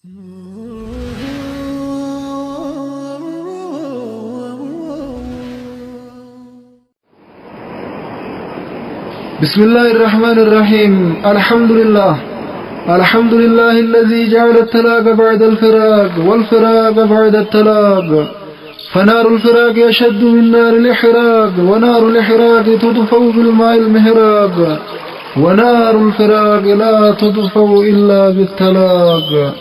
بسم الله الرحمن الرحيم. الحمد لله الذي جعل الطلاق بعد الفراق والفراق بعد الطلاق، فنار الفراق أشد من نار الإحراق، ونار الإحراق تطفأ بالماء المهراق، ونار الفراق لا تطفأ إلا بالطلاق.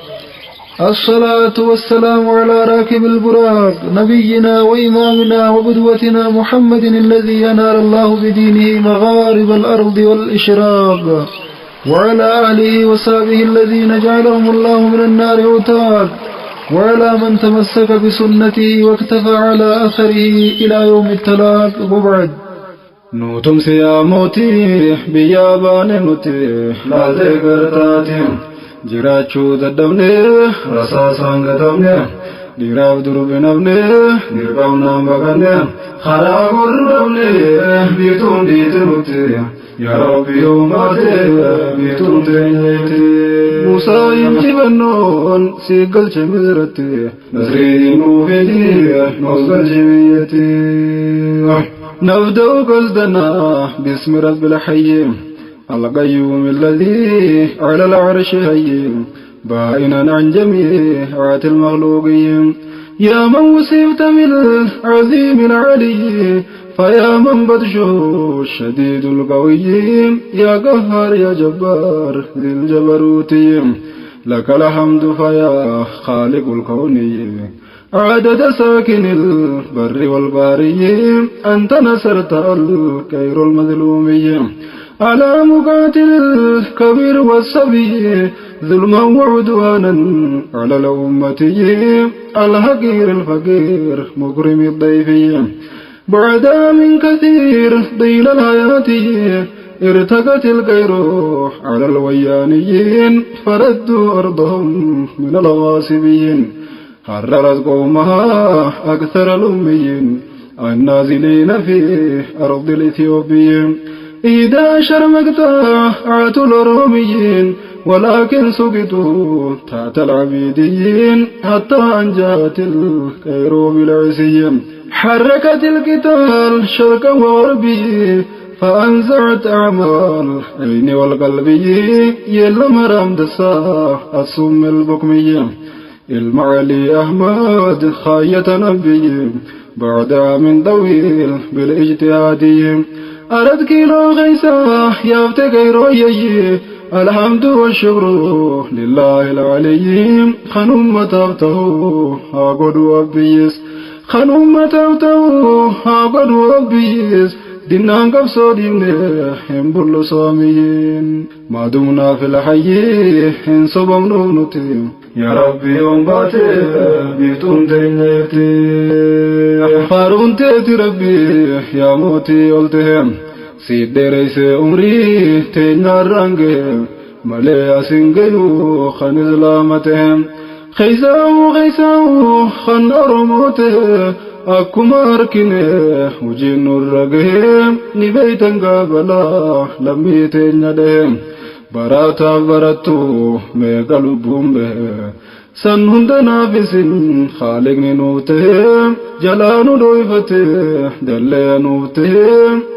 الصلاة والسلام على راكب البراق نبينا وإمامنا وقدوتنا محمد الذي أنار الله بدينه مغارب الأرض والإشراق، وعلى أهله وصحبه الذين جعلهم الله من النار عتاق، وعلى من تمسك بسنته واكتفى على أثره إلى يوم التلاق. وبعد. نوتم سياموتي بيابان نوتي لا ذكرتاتي جراچو ددمنه رساسان غدمنه ديراو دربنمنه نيرباونا بغنه خراغرمنه بيتون ديتنوتي يا ربي يوماتي بيتون تنيتي موسى يمجبنون سيقل شمزرتي نزرين وفيدي نوزل جميتي نبدأ قلدنا باسم رب الحي القيوم الذي على العرش هيم بائنا عن جميع المخلوقين، يا من وصفت بالعظيم العلي فيا من بطشه الشديد القوي، يا قهار يا جبار ذي الجبروتي لك الحمد فيا خالق الكون عدد ساكن البر والباري، أنت نصرت الكير المظلومي على مقاتل الكبير والصبي ظلما وعدوانا على الأمة الهقير الفقير مكرم الضيفي، بعد من كثير ضيل الحياة ارتقت الغير على الويانيين فردوا أرضهم من الغاصبين، حررت قومها أكثر الأميين النازلين في أرض الإثيوبيين، 11 مقطعات الروميين ولكن سقطوا تحت العبيديين حتى أنجات الكيرو بالعسيين، حركت القتال شرقا وغربي فأنزعت أعمال العين والقلبي يلا مرام دسا السم البكمي، المعلي أحمد خاية نبي بعد من طويل بالاجتهادي، أرد كيلو غيسا يافتك يرويي الحمد والشكر لله العليم، خنوم تابته هاقود وابيس خنوم تابته هاقود وابيس دينان قبصو دينه هنبول صاميين، ما دمنا في الحي هنصبم نونتي يا ربي يوم باتي بيتون تنيتي فارون تيتي ربي يا موتي قلتهم سيد رئيس عمري تنار رنگه ملي اسنگيو خن ظلامتهم خيساو خن ارموته اكما اركنه وجين الرگهم نبيتن قابلا لميتن ندهم براتا براتو ميقلو بومبه سن هندنا بسن خالقني نوته جلانو دويفته دلي نوته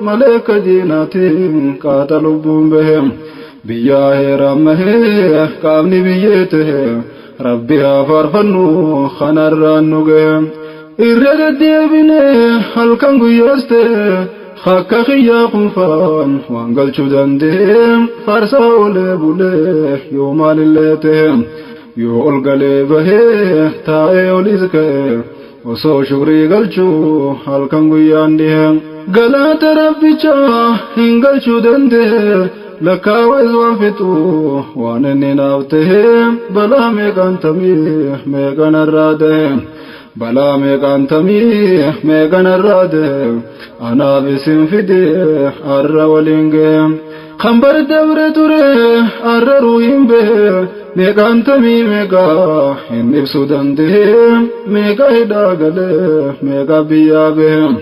ملك جيناته قاتلو بومبه بياه رامه قامني بيته ربي فارفنو خنرانوغه إرد ديبنه هلكن گيسته خاكا خيا قنفان وانقل چودندهم فارسا اولي بولي يوم الليتهم يو القلي بهي تاي اوليزكي وصو شغري قلچو هلكن گياندهم قلات ربي چا هنقل چودنده لكا ويزوان فتو وانني ناوتهم بلا ميقان تميح ميقان الرادهم بلا ميقان تميح ميقان الرادهم أنا بسم فديه أرى ولينجم خمبر دبر تره أرى روين به ميقان تمي ميقا هنب سودان دهم ميقا هدا غله ميقا بيا بهم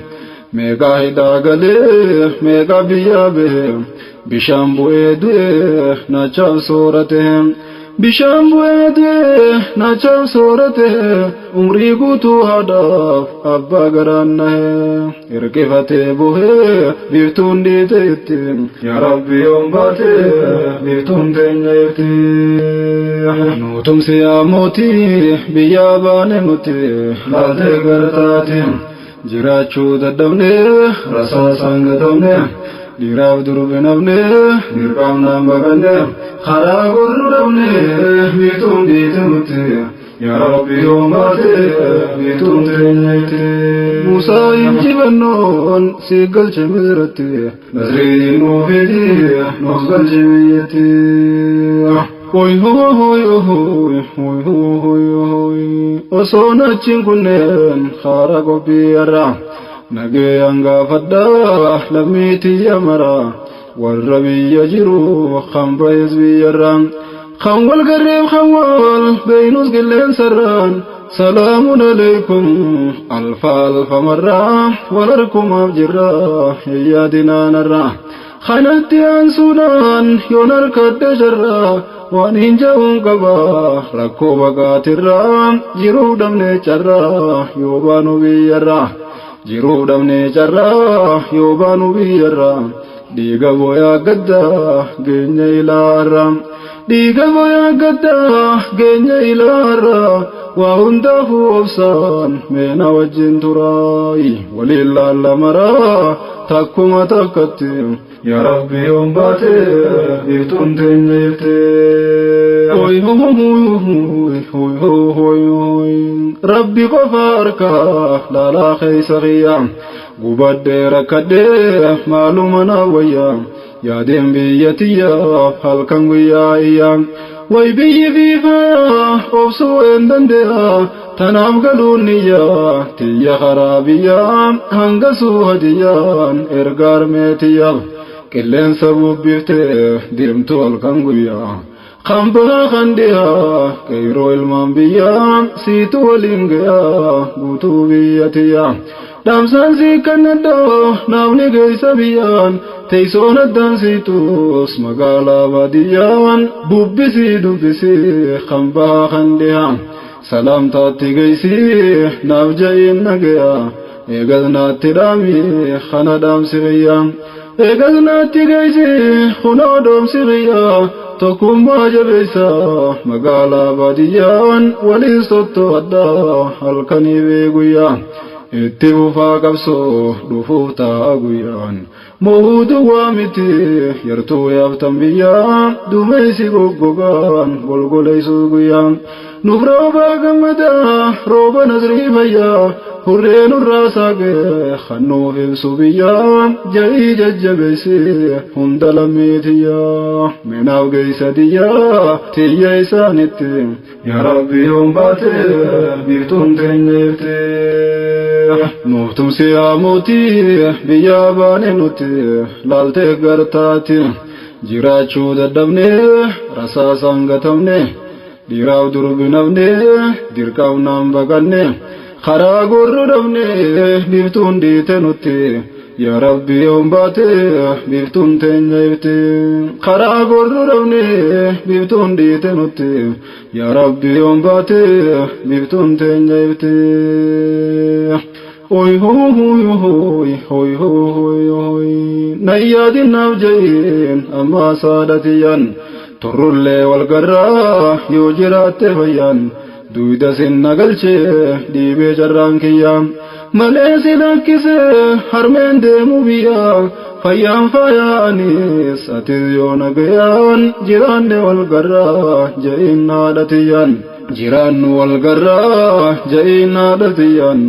ميقا هدا غله ميقا بيا بهم بشامبو دوه ناچا صورتهم bishaan bu'eete nachaaf soorate umrii guutuu haadhaaf abbaa garaan nahe hirqifatee buhee biiftuun dhiite itti yaa rabbi yoom baate biiftuun teenya itti nuutumsi yaa mootii biyyaa baane nuti laaltee gartaati jiraachuu dadhabne rasaasaan gatamne dhiiraaf durbe nafne dirqaamnaan baqanne karaa gorru dhabne biiftuun dhiite nuti yaa rabbi yoom baate biiftuun teenya itti Musaa injifannoon si galche misratti Nasriin nuufiti nuuf galche biyyatti Hoy hoy hoy hoy hoy hoy hoy osoo nachiin kunneen karaa qophiirra nagee hangaafadha lammiitii mara warra biyya jiru kan ba'es biyyarra kan wal garreef kan wal beeynus qilleensarraan salaamun alaykum alfa marra wal arkumaaf jirra yaadinaanarra kanatti aansuudhaan yoon harkadhe jarra waan hin ja'uun qaba rakkoo bagaatirra jiruu dhabne carra yoo baanu biyyarra jiruu dhabne carra yoo baanu biyyarra dhiiga boyaa gadda geenya ilaarra dhiiga boyaa gadda geenya ilaarra waa hundaafuu obsaan meena wajjin turaayi waliin laallamara takkuma takkatti yaa rabbi yoom baate biiftuun teenya ifte hoy hoy hoy hoy rabbi qofa harkaa laalaa keessa qiyyaa gubadhee rakkadhee maaluma naa wayyaa yaadeen biyyatiyyaaf halkan guyyaa iyyaa way biyyi fiifayaa obsuu een dande'a tanaaf galuun niyyaa tiyya karaa biyyaa hangasuu hadiyyaan ergaar meetiyyaaf qilleensa bubbiftee deemtu halkan guyyaa kan bahaa kan dhiyaa qeyroo ilmaan biyyaa siitu waliin gayaa guutuu biyyatiyyaa dhaamsaan sii kannadhoo naafni geessa biyyaan teessoon addaan siitus magaalaa baadiyyaan bubbisii dubbisii kan bahaa kan dhiyaa salaamtaatti geessii naaf ja'iin nagayaa eegas naatti dhaami kana dhaamsi biyyaa eegas naatti geessii kunoo dhoomsi biyyaa tokkummaa jabeessa magaalaa baadiyyaan waliin sotto'adhaa halkanii beeguyyaa itti fufaa qabsoo dhufuuf ta'a guyyaan mootu waa miti yartuu yaaftan biyyaa duumessi goggogaan golgoleessuu guyyaan nuuf rooba gammadaa rooba nasrii fayyaa hurree nurraa saaqee kan nuuf ibsu biyyaa ja'ii jajjabeessee hunda lammiitiyyaa minaaf geessa diyyaa tiyya isaanitti yaa rabbi yoom baate biiftuun teenya ifte nuuf tumsi yaa mootii biyyaa baane nuti laaltee gartaati jiraachuu dadhabne rasaasaan gatamne dhiiraaf durbi nafne dirqaamnaan baqanne karaa gorru dhabne biiftuun dhiite nutti yaa rabbi yoom baate biiftuun teenya ifte karaa gorru dhabne biiftuun dhiite nutti yaa rabbi yoom baate biiftuun teenya ifte hoy hoy hoy hoy hoy hoy nayyaadinaaf ja'iin ammaa saadatiyyaan turrullee wal garraa yoo jiraatte fayyaan duyda sinna galchee dhiibee jarraan kiyyaa malee si lakkisee harmeen deemu biyyaa fayyaan faayaanis atis yoo nagayaan jiraanne wal garraa ja'iin haadhatiyyaan jiraannu wal garraa ja'iin haadhatiyyaan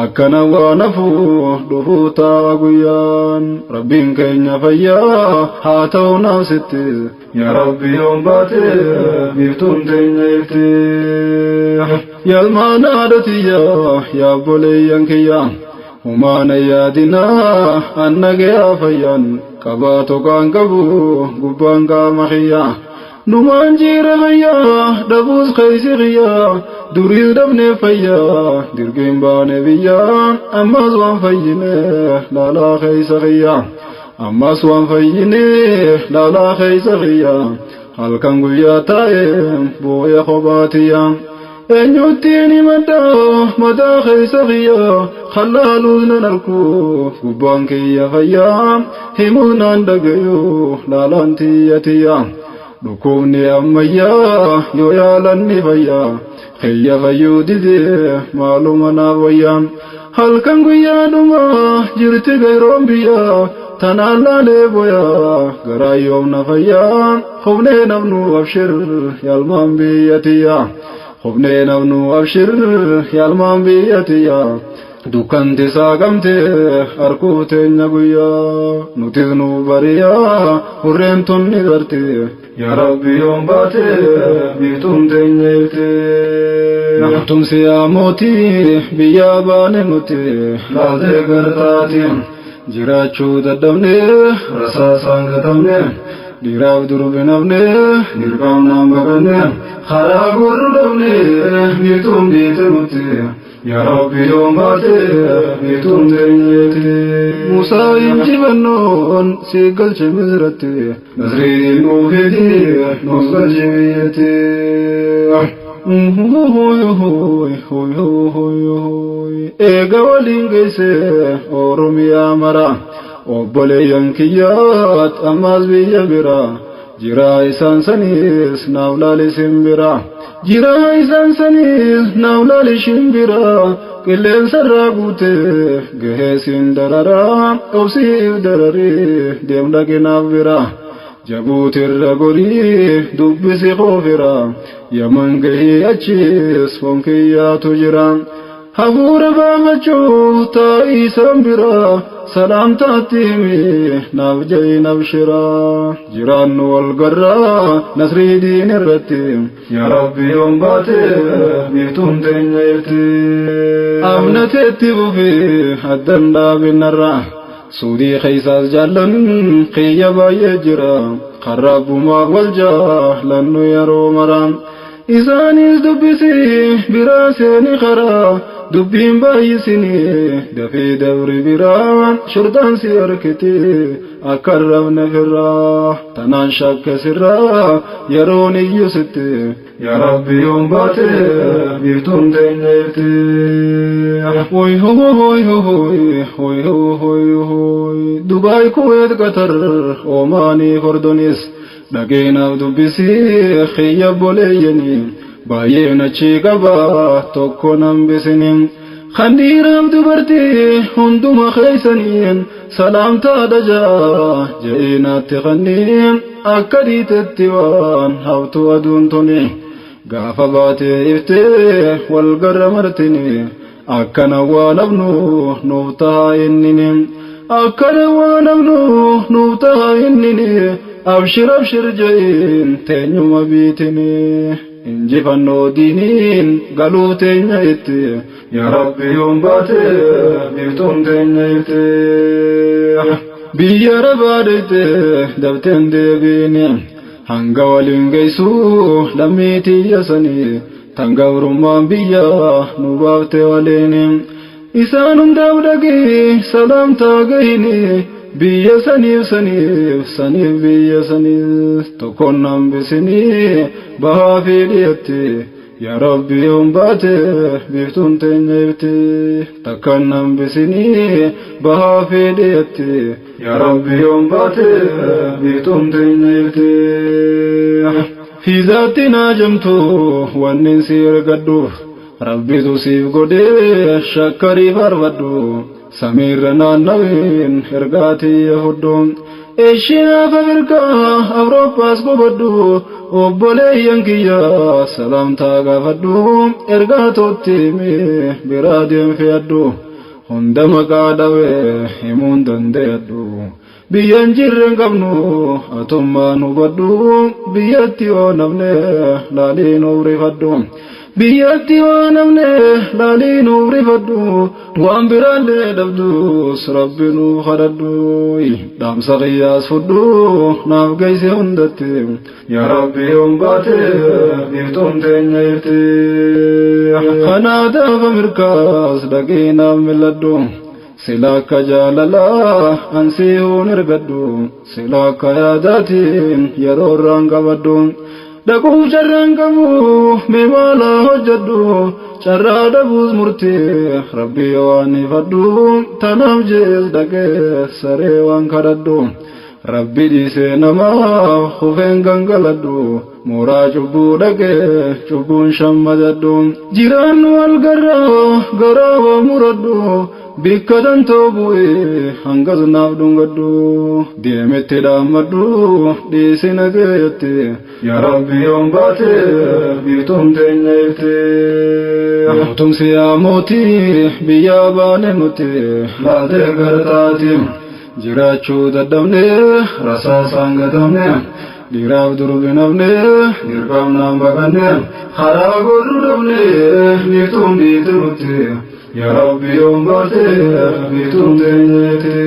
akkana waan hafuu dhufuu ta'a guyyaan rabbiin keenya fayyaa haa ta'u naaf sitti yaa rabbi yoom baate biiftuun teenya ifte yaalmaan haadhatiyyaa yaa obboleeyyan kiyyaa humaana yaadinaa annagayaa fayyaan qabaa tokaan qabu gubbaan qaama kiyyaa numaan jiira fayyaa dhabuus keeysi kiyyaa duriis dhabne fayyaa dirqiin baane biyyaa ammas waan fayyine laalaa keeysa kiyyaa ammas waan fayyine laalaa keeysa kiyyaa halkan guyyaa taa'ee booya kophaatiyyaa eenyuttiin madaa keessa kiyyaa khallaaluus nan arku gubbaan kiyya fayyaa himuunaan dhagayuu laalaan tiyyatiyyaa dhukkubni ammayyaa yoo yaalanni fayyaa kiyya fayyuu didee maaluma naaf wayyaa halkan guyyaa dhumaa jirti gayroon biyyaa tanaan laalee boyaa garaa yoomna fayyaa hubnee nafnu abshir yaalmaan biyyatiyyaa hubnee nafnu abshir yaalmaan biyyatiyyaa dukkanti saagamte arkuu teenya guyyaa nutis nu bariyaa hurreen tunni garte yaa rabbi yoom baate biituun teenya irte naftumsi yaa mootii biyyaa baane nuti laatee gartaati jiraachuu dadhabne rasaasaan gatamne dhiiraaf durbi nafne dirqamnaan baqanne karaa gurru dhabne biituun biite nuti yaa rabbi yoom baate biituun teenyeeti Musaa injifannoon si galche misratti Nasriin nuufiti nuuf galche biyyatti eega waliin geesse Oromiyaa mara obboleeyyan kiyyaat ammaas biyya bira jiraa isaan saniis naaf laalisin bira jiraa isaan saniis naaf laalishin bira qilleensarraa guute gaheesin dararaa obsiif dararii deemdhaqinaaf bira jabuutirra golii dubbisi qoofira yaman gahii achiis fonkiyyaatu jira hafuura baafachuu taa'ii san bira salaamtaatti himi naaf ja'iin abshiraa jiraannu wal garraa nasrii diin irratti yaa rabbi yoom baate biiftuun teenya irti amnateetti bufi addan dhaabinarraa suudii keessaas jaallan kiyya baay'ee jira karrabbumaa wal jaalannu yeroo maraa isaanis dubbisi biraa seeni karaa dubbiin baay'isini dafee dabri biraan shurdaan si harkite akka rabna firraa tanaan shakka sirraa yeroon iyyusitte yaa rabbi yoom baate biiftuun teenya irti hoy hoy hoy hoy hoy hoy Dubaay Kuweet Qatar Omaanii Kordonis dhageenaaf dubbisi xiyya boleeyyanii baay'een achi qaba tokko nambisiniin khandiiraaf dubartii hunduma keeysaniin salaamtaa dajaa je'inaatti khanniin akka dhiitetti waan haftu aduun tuni gaafa baatee iftee wal garra martini akkana waan abnu nuuf tahaa innini akkana waan abnu nuuf tahaa innini abshir abshir je'in teenyuma biitini injifannoo diiniin galuu teenya itti yaa rabbi yoom baate biiftuun teenya itti biyya rabaadete dabteen deebiini hanga waliin geessuu lammii tiyya sanii tan gabrummaan biyya nu baafte waliini isaan hundaaf dhagii salaamtaa gahini biyya saniif biyya saniif tokkoon nambisinii bahaa fi dhiyatti yaa rabbi yoom baate biiftuun teenya irti takkaan nambisinii bahaa fi dhiyatti yaa rabbi yoom baate biiftuun teenya irti fiizaatti naa jamtu wannin si ergadhuuf rabbitu siif godhee shakkarii farfadhu samiirra naannawin ergaatii fudduun eeshiyaaf Afrikaa Awurooppaas gobadhu obboleeyyan kiyyaa salaamtaa gaafadhu ergaa tootti himee biraa deemfeeyadhu hunda maqaa dhawee himuun dandeeyadhu biyyan jirren qabnu atummaan hubadhu biyyatti oo namne laaliin uwrifadhu biyyatti oo namne laaliin uwrifadhu waan biraallee dhabdus rabbi nuuf kadhadhu dhaamsa qiyyaas fudhu naaf geeyse hundatti yaa rabbi yoom baate biiftuun teenya irti kanaadaaf Amirkaas dhaqee naaf milladhu silaka jalala ansihun ergaddu silaka yadatin yaroran qabaddu daku jarran qabu memala hojjaddu charra dabuz murti rabbi wani faddu tanam jeel dage sare wan kadaddu rabbi dise nama khufen gangaladdu mura chubbu dage chubbun shammadaddu jiran wal gara wa muraddu bikkadan tobu'e hangas naaf dungaddu deemette dhaammaddu dhiisina geeyyatte yaa rabbi yoon baate biiftuun teenya ifte mootumsi yaa mootii biyyaa baane nuti laatee gartaati jiraachuu dadhabne rasaasaan gatamne dhiiraaf durbi nafne dirqamnaan baqanne karaa godhu dhabne biiftuun dhiite nuti يا ربي يوم باتي بيتون دينيتي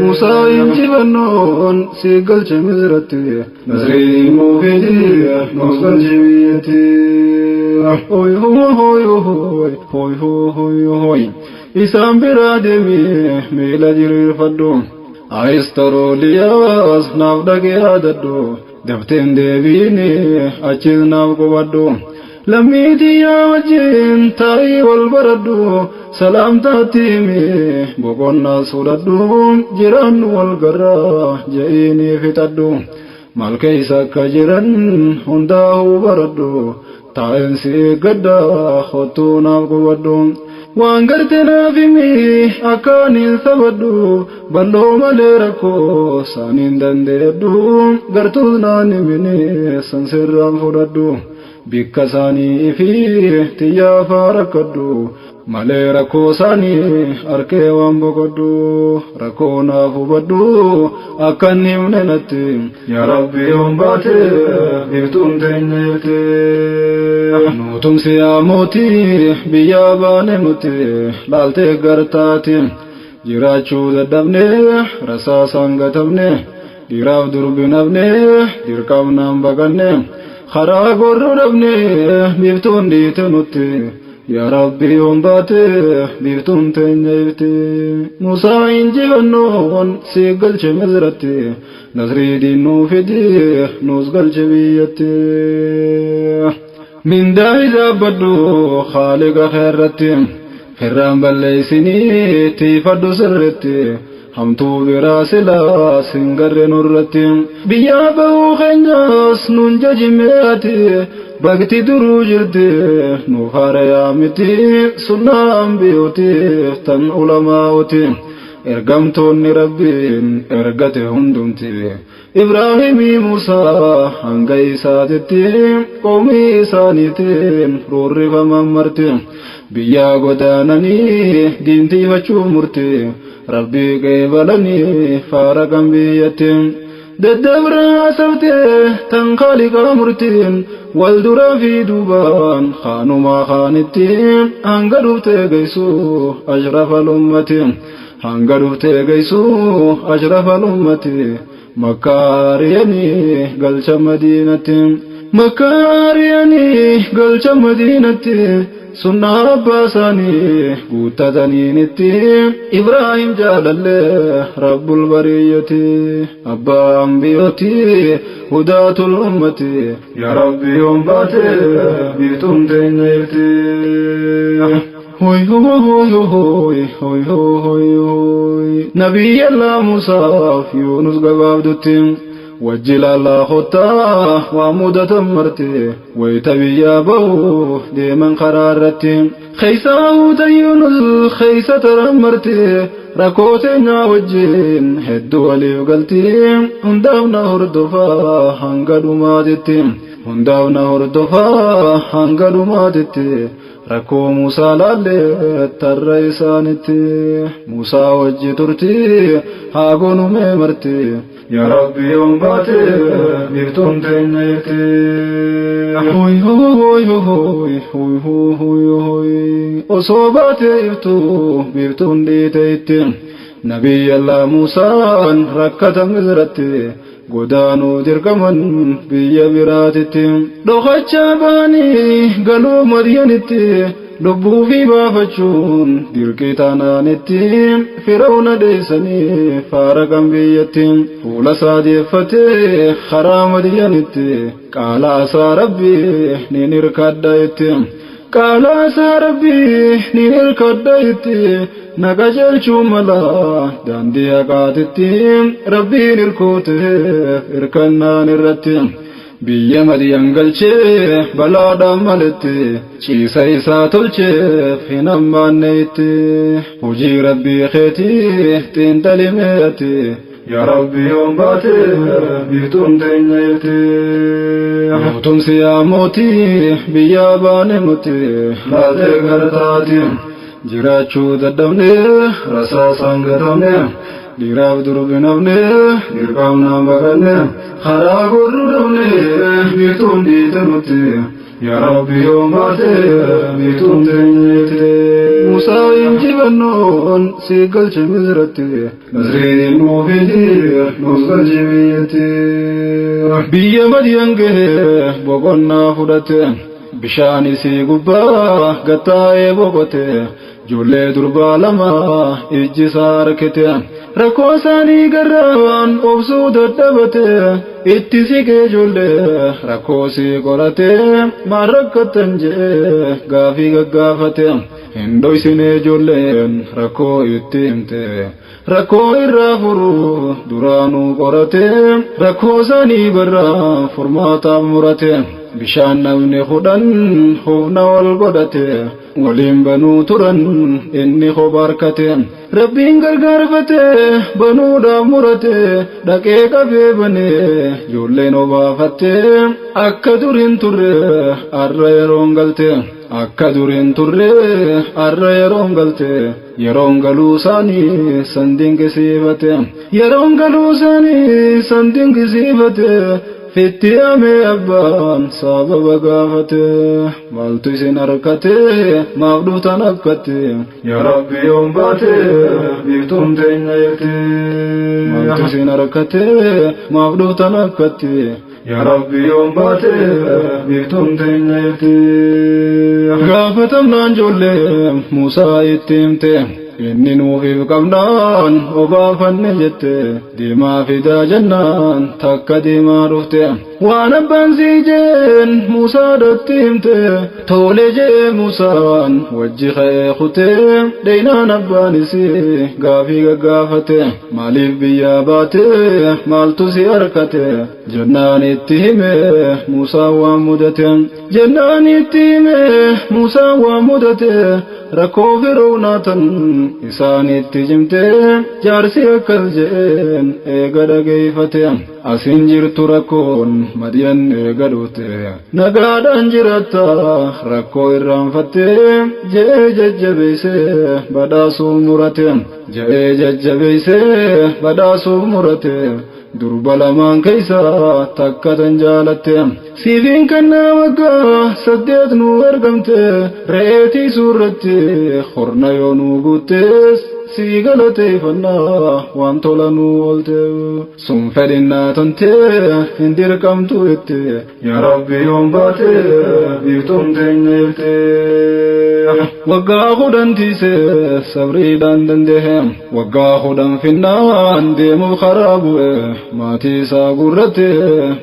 موسى ينجبنون سيقل جمزرتي نزري موفيدي نوزقل جميتي هوي هوي هوي هوي هوي هوي هوي إسام برادمي ميلا جرير فدو آيسترو لياس نافدك ياددو دفتين ديبيني أچيز نافكو بدو لميتي يا وجين تاي والبردو سلام تاتيمي بوغونا سوددو جيران والغرا جايني فتدو مالكي ساكا جيران هنداو بردو تاينسي قدا خطونا قودو وانغرتنا فيمي أكاني ثبدو بلو مليركو سانين دندردو غرتونا نميني سنسرام فردو بكساني في تيافا ركدو malee rakkoo isaanii harkee waan boqoddu rakkoo naaf hubaddu akka hin himne natti yaa rabbi yoon baate biiftuun teenya ifte nutumsi yaa mootii biyyaa baane nuti laaltee gartaati jiraachuu dadhabne rasaasaan gatamne dhiiraaf durbi nafne dirqamnaan baqanne karaa godhu dhabne biiftuun dhiite nutti يا ربي يوم باتي بيفتون تنجيفتي موسى إنجبنون سيقل شمزرتي نصري دينو فدي نوزقل شبيتي من داي زابدو خالق خيرتي فرام بليسيني تيفدو سرتي همتو براسلا سنگر نورتي بيابو خنجاس ننججمياتي بغتي درو جرتي نوخار يامتي سنام بيوتي تن علماوتي ارغمتون ربين ارغت هندمتي إبراهيمي موسى هنگي سادتي قومي سانيتين روري فممرتي بيا غدانني دينتي وچو مرتي ربي قيبلني فارقم بيتي ددبرا سوتي تنخالق مرتين والدرا في دوبان خانو ما خانتين هنگرو تيغيسو أشرف الأمتين هنگرو تيغيسو أشرف الأمتين مكاريني قلش مدينتين مكاريني قلش مدينتين سنة باساني قوتا دنينتي إبراهيم جلال رب البرية أبا أنبيوتي هداة الأمة يا ربي يوم باتي بيتون تنيرتي هوي هوي هوي هوي هوي هوي نبي الله موسى يونس قبابدتين وجل الله خطا ومدة مرتي ويتبيا بو لمن قرارتي خيساو تيونس خيسة رمرتي ركوتنا وجين هدو ولي وقلتي هنداونا هردفا هنگدو مادتي هنداونا هردفا هنگدو مادتي ركو موسى لالي تريسانتي موسى وجي ترتي هاغونو ميمرتي يا ربي يوم باتي بيفتون تنيتي هوي هوي هوي هوي هوي هوي وصوباتي يفتو بيفتون ديتيتي نبي الله موسى ركة مزرتي قدانو درقمن بيا براتتي دوخة شاباني قلو مدينتي lubbuu fi baafachuun dirqii taanaanitti Firawna deessanii faara kan biyyatti fuula isaa deeffatee karaa Madiyanitti qaala isaa Rabbii ni hirkadha itti qaala isaa Rabbii ni hirkadha itti naga jeelchuu mala daandii haqaatitti Rabbiin hirkooteef hirkannaan irratti biyya Madiyan galchee balaadhaan maletti ciisa isaa tolcheef hin hammaanne itti hojii Rabbii keetii xiinxalimeeti yaa Rabbi yoon baate biituun teenya itti mootumsi yaa mootii biyya baane muti laatee gartaati jiraachuu dadhabne rasaasaan gatamne Diraaf durbi nafne dirqamnaan baqanne karaa gorru dhabne biituun dhiite nuti yaa Rabbi yoon baate biituun teenyeete Musaa injifannoon si galche Misratti Nasriin nuufii nuuf galche biyyatti biyya Madiyan gahe boqonnaa fudhate bishaan isii gubbaa gattaa'ee boqote Ijoollee durbaa lama ijji isaa harkite rakkoo isaanii garraan obsuu dadhabate itti siqee ijoollee rakkoo sii qorate maal rakkattan jee gaafii gaggaafate hin dhoysine ijoolleen rakkoo itti himte rakkoo irraa furuu duraanuu qorate rakkoo isaanii barraa furmaataaf murate bishaan namni kudhan humna wal godhate waliin banuu turan inni kophaa harkate Rabbiin gargaarfate banuudhaaf murate dhaqee qabee banee ijoolleen obaafatte akka duriin turre har'a yeroon galte akka duriin turre har'a yeroon galte yeroon galuu isaanii san dinqisiifate yeroon galuu isaanii san dinqisiifate Fitti amee abbaan sababa gaafate maaltu isin harkate maaf dhuftan akkate yaa Rabbi yoon baate biiftuun teenya irte maaltu isin harkate maaf dhuftan akkate yaa Rabbi yoon baate biiftuun teenya irte gaafatamnaan ijoollee Musaa itti himte inni nuufiif qabnaan obaafanne jette deemaa fidaa jennaan takka deemaa dhufte waan abbaan sii jeen Musaadhatti himte tole jee Musaan wajji ka'ee kutee deynaan abbaan isii gaafii gaggaafate maaliif biyyaa baate maaltu si harkate jennaan itti hime Musaan waan mudate jennaan itti hime Musaan waan mudate rakkoo Firawnaatan isaanitti jimte jaarsi akkas jeen eega dhageeffate asin jirtu rakkoon Madiyan eega dhufte nagaadhaan jiratta rakkoo irraanfatte jee jajjabeeyse badhaasuuf murate jee jajjabeeyse badhaasuuf murate durba lamaan keeysa takka tan jaalatte siifiin kannaa waggaa 8 nu argamte reetii suurratti horna yoo nu guuttes sii galateeffannaa waan tola nu oolte sun fedhinnaa tante hin dirqamtu itti yaa Rabbi yoon baate biiftuun teenya irte waggaa 10 tiise sabriidhaan dandehe waggaa 10 finnaan deemuuf karaa bu'e maatii isaa gurrate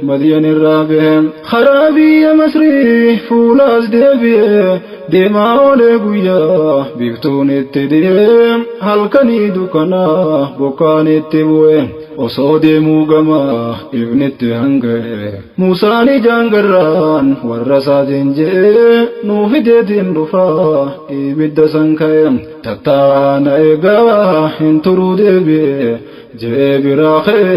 Madiyan irraa bahe karaa biyya Masrii fuulaas deebi'e deemaa oolee guyyaa biiftuun itti dee'e halkanii dukkanaa bokkaan itti bu'e osoo deemuu gama ifnitti hanga'e Musaan ijaan garraan warra isaatiin jedhee nuu fideetiin dhufaa ibidda san ka'e tattaana eegaa hin turuu deebi'e jee biraa ka'e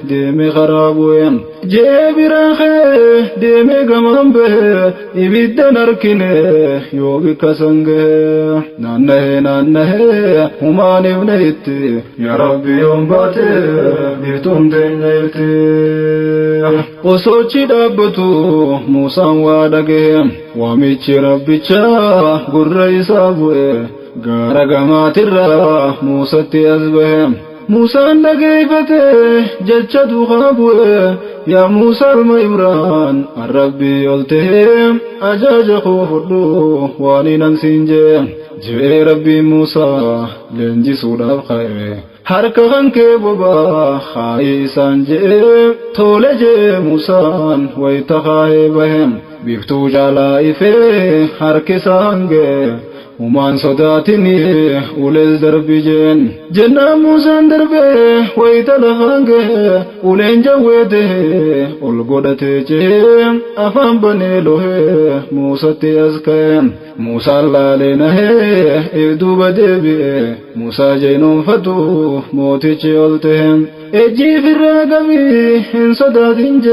deeme karaa bu'e jee biraa ka'e deeme gamaan bahe ibiddan harkine yoo bikka san gahe naannahee humaan ifne itti yaa Rabbi yoon baate biiftuun teenya irte osoochi dhaabbatu Musaan waa dhagahe waamichi Rabbicha gurra isaa bu'e gaara gamaatirraa Musaatti as bahe موسى نجيبته جلشة خابوه يا موسى الميمران الربي قلتهم أجاج خوفلو واني ننسينجي جي ربي موسى لنجي سودا خير harka kee boba khaisan je tole je musan waita khae bahem biftu jala ife harke sange uman sodatini ulel darbijen jenna musan darbe waita lahange ulen jawede ul godate je afam bane lohe musati azkem musa lalena he edu badebi musa jainon fatu موتي چولتهم اجي في الرقمي ان صدادنجي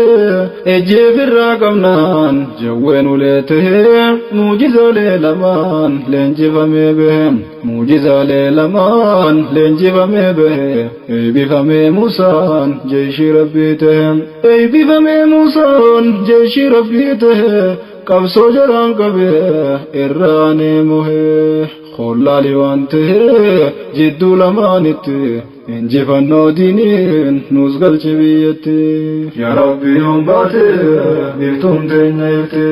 اجي في الرقمنان جوين وليتهم موجزة ليلمان لنجي فمي بهم موجزة ليلمان لنجي فمي بهم اي بفمي موسان جيشي ربيتهم اي بفمي موسان جيشي ربيتهم قبصو جران قبه اراني مهي خلالي وانته جدو لمانته انجي فنو دينين نوزغل چبيته يا ربي يوم باته بيتم دينيته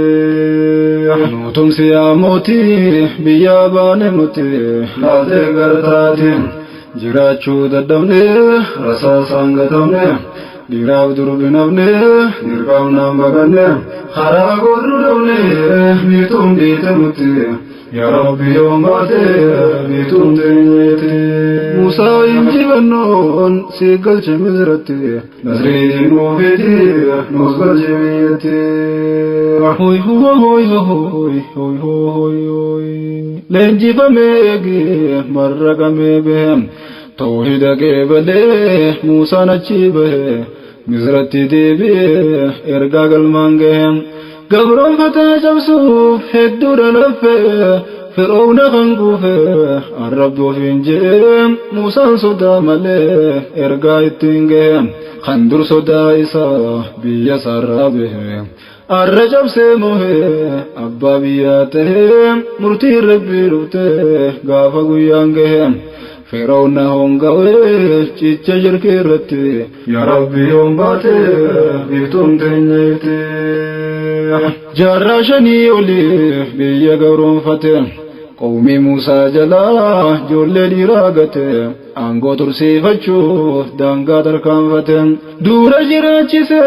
نوتم سياموتي بيابان موتي لازي غرطاتي جراچو ددوني رسا سانگتوني ديراو دربنوني نرقاو نامبغني خرا غرودوني بيتم ديتموتي يا ربي يوم باته بيتم دينيته موسى انجي بنون سيقل چمزرتي نزرين وفيتي نوزغل جميتي هوي هوي هوي هوي هوي هوي هوي لنجي فميقي مرق ميبهم توحيد قبله موسى نچيبه مزرتي ديبي ارقاقل مانگهم قبرون فتا جبسوف هدور لفه فرعون خنقوفه الرب وفنجهم موسى صدا مليه ارقا اتنجهم خندر صدا إسا بيا سرابهم الرجب سيموه أبا بياتهم مرتي ربي روته غافا قيانجهم فرعون هونغاوه چيچا جركيرته يا ربي يوم باته بيتم تنيته جراشني ولي بيا غورون فتن قومي موسى جلا جولي لراغته انغو ترسيفچو دانغا دركان فتن دورا جراچيسه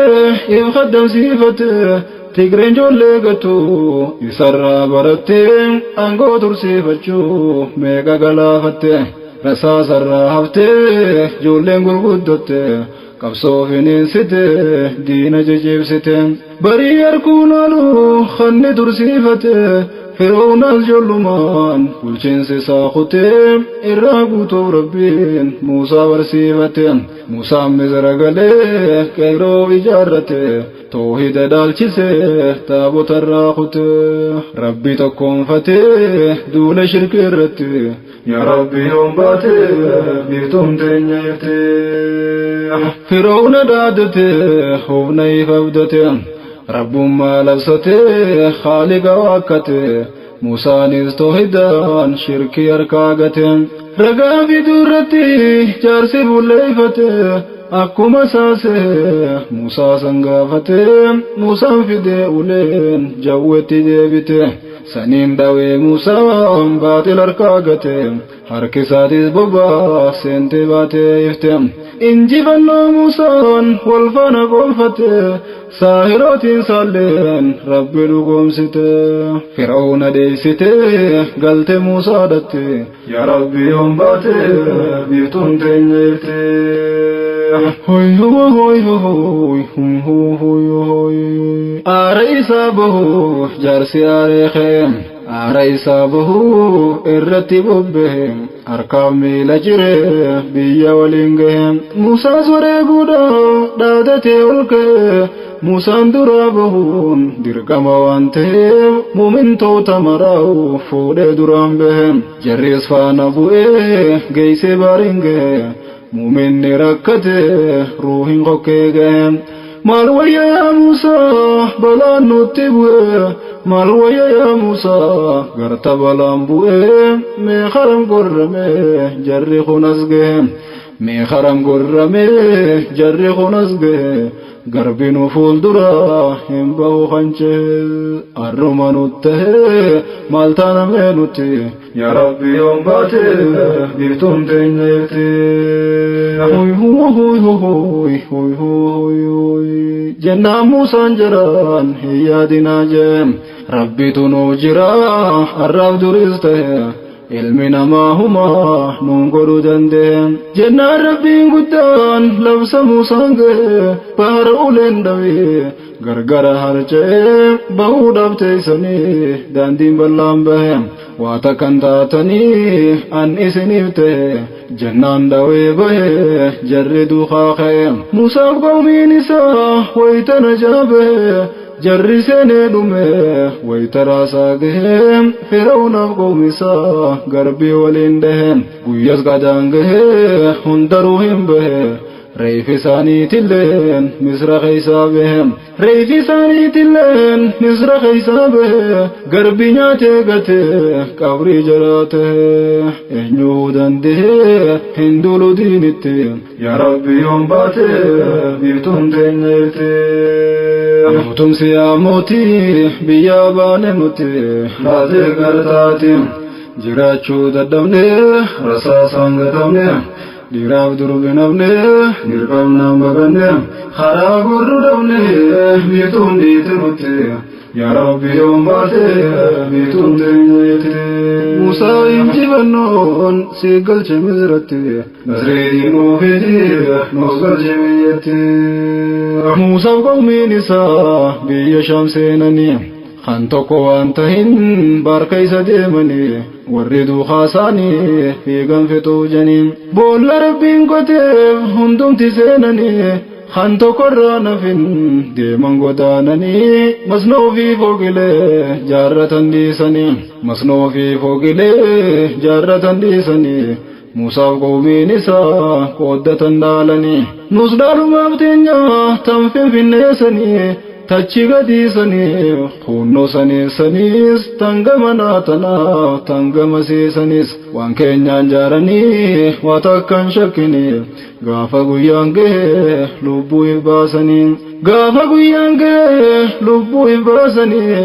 يخدم سيفته تيغرين جولي غتو يسرا برته انغو ترسيفچو ميغا غلافته رسا سرا هفته جولي غرغدته قبصو فينين سته دين جيب سته بري أركونالو خن درسيفته فرعون الجلمان كلشين ساخته إراغوتو ربين موسى ورسيفته موسى مزرقله كيرو إجارته توحيد دالچسه تابوت الراخته ربي تكون فتح دول شرك الرته يا ربي يوم باته بيتم تنيته فرعون دادته خوفني فبدته رب ما لبسته خالق واكته موسى نستوحدان شركي اركاغته رقا في دورتي جارسي بوليفته akkuma saase Musa sangafate Musa fide ulen jawweti debite sanin dawe Musa batil arkagate harkisatis boba sente bate iftem injibanno Musa walfana golfate sahirotin salen rabbi lugomsite Fir'auna deisite galte Musa datte ya rabbi yom bate bitun tenyete hoy hoy hoy hoy hoy hoy araisa bohu jarsi arekhem araisa bohu irratibubhem arkami lajire biya walinghem Musa zore buda dadate ulke Musa ndurabhun dirgama wante mumin to tamarau fode durambehem jaris fana bue geise baringe مؤمن ركته روح قكيغم مالويا يا موسى بلا نتبوه مالويا يا موسى غرت بلامبوه مخرم قرمه جرخ نسغم meeqaram gurrame jarri kunas gahe garbinu fuuldura hin bahu qanceel arruma nutte maaltaana meenutti yaa rabbi yoom baate biiftuun teenyeeti jennaan Muusaan jaraan hin yaadinaa jeem rabbitu nuu jira arraaf duris ta'e ilmi namaa humaa nuun godhuu dandeen jennaan rabbiin guddaan labsa Muusaan gahe bahara uleen dhawee gargara harca'ee bahuu dhabteessanii daandiin bal'aan bahe waa takkan taatanii an isiniif ta'e jennaan dhawee bahe jarri duukaa ka'e Muusaaf qawmiin isaa waytana jaabahe jarri seenee dhume waytaraasaa gahee Firawunaaf qawmisaa garbii waliin dhahe guyyas qadaan gahee hundaruu hin bahe reefi isaaniitilleen misra keeysaa bahe reefi isaaniitilleen misra keeysaa bahe garbii nyaatee gatee qabrii jaraate eenyuu danda'ee hin duulu diinitti yaa rabbi yoom baate biiftuun teenyeeti mootumsi yaa mootii biyyaa baane nuti laatee gartaati jiraachuu dadhabne rasaasaan gatamne dhiiraaf durbi nafne dirqamnaan baqanne karaa gurru dhabne biiftuun dhiite nuti yaa rabbi yoom baate biiftuun teenyeeti Muusaa injifannoon si galche Misratti Nasreetiin oofeeti nuus galche biyyatti Muusaaf qawmiin isaa biyya Shaam seenanii kan tokko waan tahin barka isa deemanii warri duukaa isaanii fiigan fixuu janii boolla rabbiin qoteef hundumti seenanii kan tokkorraa nafin deeman godaananii masnoo fi fogilee jaarratan dhiisanii masnoo fi fogilee jaarratan dhiisanii Muusaaf qawmiin isaa qooddatan dhaalanii nus dhaalumaaf teenyaa tan finfinneessanii tachi gadiisanii hunnoo saneessaniis tan gamanaa tanaa tan gamasiisanis waan keenyaan jaaranii waa takkan shakkini gaafa guyyaan gahe lubbuu hin baasanii gaafa guyyaan gahe lubbuu hin baasanii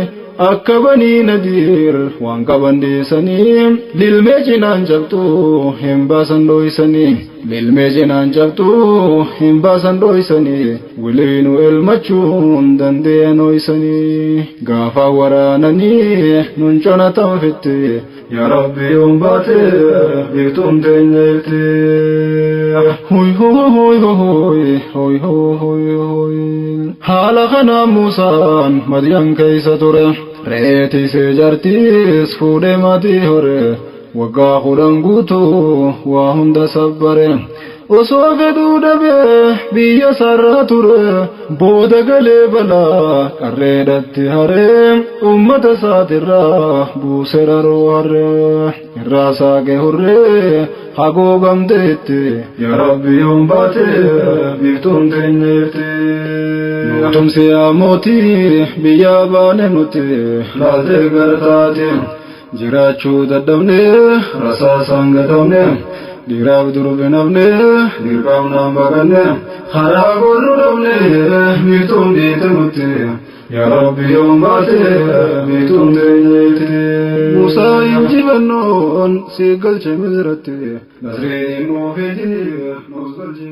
akka banii Nadiir waan qaban dhiisanii lilmee cinaan cabxuu hin baasan dhoysanii lilmee cinaan cabxuu hin baasan dhoysanii wiliinu elmachuun dandeen dhoysanii gaafa waraananii nun conatan fitti yaa rabbi yoom baate biiftuun teenyeeti haala kanaan Muusaan Madiyaan keeysa ture reetisee jartiis fuudhee maatii hore waggaa 10 guutuu waa hunda sabbare osoo fedhuu dhabee biyya sarraa ture booda galee balaa qarreedhatti haree ummata isaatirraa buuse raroo harree irraa saaqe hurree hagoogamteetti yaa rabbi yoom baate biiftuun teenyeeti mootumsi yaa mootii biyyaa baane nuti laatee gartaati jiraachuu dadhabne rasaasaan gatamne dhiiraaf durbi nafne dirqamnaan baqanne karaa gurru dhabne biiftuun dhiite nuti yaa rabbi yoom baate biiftuun teenyeeti Muusaa injifannoon si galche Misratti Nasreetiin oofeeti nuus galche